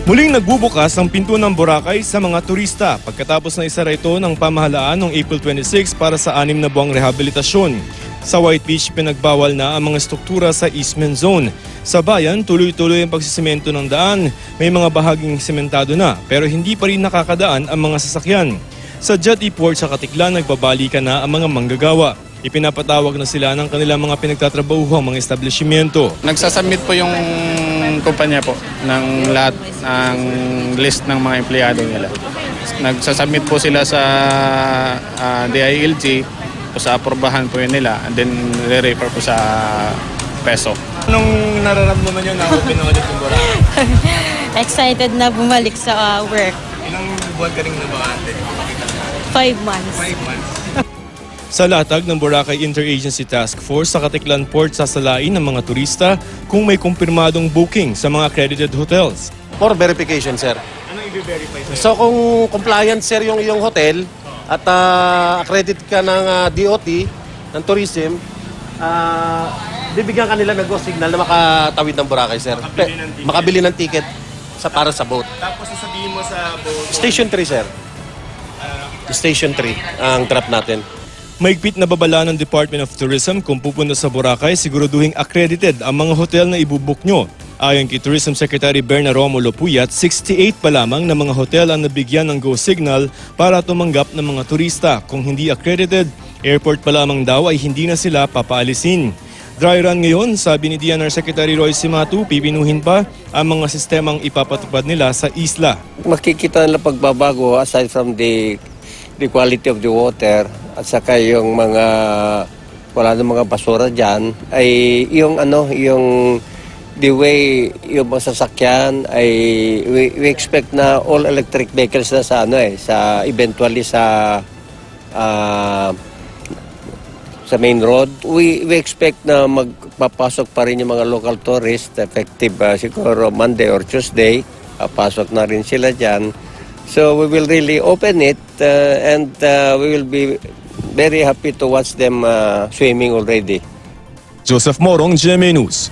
Muling nagbubukas ang pinto ng Boracay sa mga turista pagkatapos na isara ito ng pamahalaan noong April 26 para sa 6 na buwang rehabilitasyon. Sa White Beach, pinagbawal na ang mga struktura sa Eastman Zone. Sa bayan, tuloy-tuloy ang pagsisemento ng daan. May mga bahaging sementado na pero hindi pa rin nakakadaan ang mga sasakyan. Sa Jetty Port sa Katiklan, nagbabalikan na ang mga manggagawa. Ipinapatawag na sila ng kanilang mga pinagtatrabahuhang mga establishmento. Nagsasubmit po yung kumpanya po ng lahat ng list ng mga empleyado nila. Nagsasubmit po sila sa DILG po sa aprobahan po yun nila and then re-refer po sa peso. Anong nararamdaman nyo na open na ulit yung Boracay? Excited na bumalik sa work. Ilang buwan ka rin nabakante? 5 months. 5 months. Sa latag ng Boracay Interagency Task Force sa Katiklan Port, sasalain ng mga turista kung may kumpirmadong booking sa mga accredited hotels. For verification, sir. Anong i-verify sir? So kung compliant, sir, yung iyong hotel at accredited ka ng DOT, ng tourism, bibigyan kanila ng go signal na makatawid ng Boracay, sir. Makabili ng ticket para sa boat. Tapos sasabihin mo sa boat? Station 3, sir. Station 3 ang trap natin. Maigpit na babala ng Department of Tourism kung pupunta sa Boracay, siguraduhing accredited ang mga hotel na ibubook nyo. Ayon kay Tourism Secretary Berna Romulo Puyat, 68 pa lamang na mga hotel ang nabigyan ng go signal para tumanggap ng mga turista. Kung hindi accredited, airport pa lamang daw ay hindi na sila papaalisin. Dry run ngayon, sabi ni DNR Secretary Roy Cimatu, pipinuhin pa ang mga sistemang ipapatupad nila sa isla. Makikita nila pagbabago aside from the quality of the water at saka yung mga wala ng mga basura diyan ay yung the way yung mga sasakyan ay we expect na all electric vehicles na sa eventually sa main road. We expect na magpapasok pa rin yung mga local tourists effective siguro Monday or Tuesday. Pasok na rin sila diyan. So we will really open it and we will be very happy to watch them swimming already. Joseph Morong, GMA News.